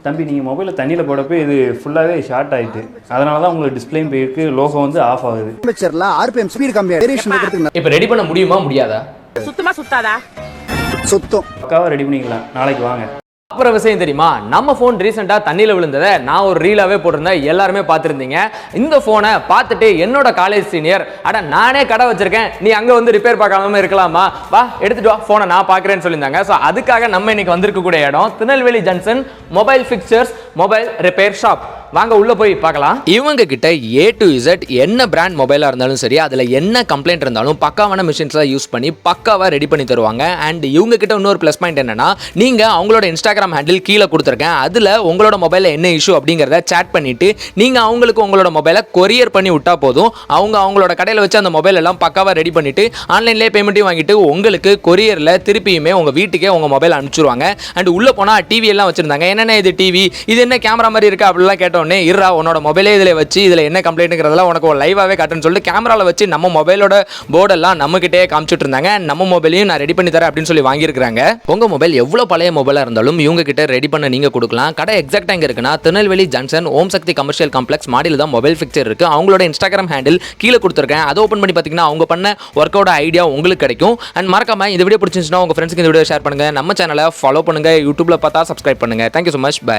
தம்பி நீங்கள் மொபைலில் தண்ணியில் போடப்போ இது ஃபுல்லாகவே ஷார்ட் ஆகிட்டு, அதனால தான் உங்களுக்கு டிஸ்பிளேயும் போயிருக்கு, லோகோ வந்து ஆஃப் ஆகுது. ஆர்பிஎம் ஸ்பீட் கம்மியாக இப்போ ரெடி பண்ண முடியுமா முடியாதா? சுத்தமா சுத்தாதா? சுத்தம் பக்காவாக ரெடி பண்ணிக்கலாம், நாளைக்கு வாங்க. அப்புறம் விஷயம் தெரியுமா, நம்ம ஃபோன் ரீசெண்டாக தண்ணியில் விழுந்ததை நான் ஒரு ரீலாவே போட்டிருந்தேன், எல்லாருமே பார்த்துருந்தீங்க. இந்த ஃபோனை பார்த்துட்டு என்னோட காலேஜ் சீனியர், அட நானே கடை வச்சிருக்கேன், நீ அங்கே வந்து ரிப்பேர் பார்க்காம இருக்கலாமா, வா எடுத்துட்டு வா ஃபோனை நான் பார்க்குறேன்னு சொல்லியிருந்தாங்க. ஸோ அதுக்காக நம்ம இன்னைக்கு வந்திருக்கக்கூடிய இடம் Tirunelveli junction mobile fixtures mobile repair shop. வாங்க உள்ள போய் பார்க்கலாம். இவங்க கிட்ட A to Z என்ன பிராண்ட் மொபைலாக இருந்தாலும் சரி, அதில் என்ன கம்ப்ளைண்ட் இருந்தாலும் பக்காவான மிஷின்ஸ்லாம் யூஸ் பண்ணி பக்காவாக ரெடி பண்ணி தருவாங்க. அண்ட் இவங்க கிட்ட இன்னொரு ப்ளஸ் பாயிண்ட் என்னன்னா, நீங்கள் அவங்களோட இன்ஸ்டாகிராம் ஹேண்டில் கீழே கொடுத்துருக்கேன், அதில் உங்களோட மொபைலில் என்ன இஷ்யூ அப்படிங்கிறத சேட் பண்ணிட்டு நீங்கள் அவங்களுக்கு உங்களோட மொபைலை கொரியர் பண்ணி விட்டா போதும். அவங்க அவங்களோட கடையில் வச்சு அந்த மொபைல் எல்லாம் பக்காவாக ரெடி பண்ணிட்டு ஆன்லைன்லேயே பேமெண்ட்டையும் வாங்கிட்டு உங்களுக்கு கொரியரில் திருப்பியுமே உங்கள் வீட்டுக்கே உங்கள் மொபைல் அனுப்பிச்சிருவாங்க. அண்ட் உள்ளே போனால் டிவி எல்லாம் வச்சுருந்தாங்க. என்னென்ன இது டிவி, இது என்ன கேமரா மாதிரி இருக்கா அப்படிலாம் கேட்டோன்னே, இருறா உன்னோட மொபைலே இதில் வச்சு இதில் என்ன கம்ப்ளைண்ட்டுங்கிறதெல்லாம் உனக்கு ஒரு லைவாகவே காட்டுன்னு சொல்லிட்டு கேமராவில் வச்சு நம்ம மொபைலோட போர்டெல்லாம் நம்மகிட்டே காமிச்சிட்டு இருந்தாங்க. நம்ம மொபைலையும் நான் ரெடி பண்ணி தரேன் அப்படின்னு சொல்லி வாங்கியிருக்காங்க. உங்கள் மொபைல் எவ்வளோ பழைய மொபைலாக இருந்தாலும் இவங்க கிட்ட ரெடி பண்ண நீங்கள் கொடுக்கலாம். கடை எக்ஸாக்டாக எங்கே இருக்குன்னா, திருநெல்வேலி ஜங்ஷன் ஓம் சக்தி கமர்ஷியல் காம்ப்ளெக்ஸ் மாடியில் தான் மொபைல் ஃபிக்சர் இருக்குது. அவங்களோட இன்ஸ்டாகிராம் ஹேண்டில் கீழே கொடுத்துருக்கேன், அதை ஓப்பன் பண்ணி பார்த்தீங்கன்னா அவங்க பண்ண ஒர்க்கோட ஐடியா உங்களுக்கு கிடைக்கும். அண்ட் மறக்காம இந்த வீடியோ பிடிச்சிருந்துச்சுன்னா உங்கள் ஃப்ரெண்ட்ஸ்க்கு இந்த வீடியோ ஷேர் பண்ணுங்கள், நம்ம சேனலை ஃபாலோ பண்ணுங்கள், யூடியூப்ல பார்த்தா சப்ஸ்கிரைப் பண்ணுங்கள். Thank you so much, by.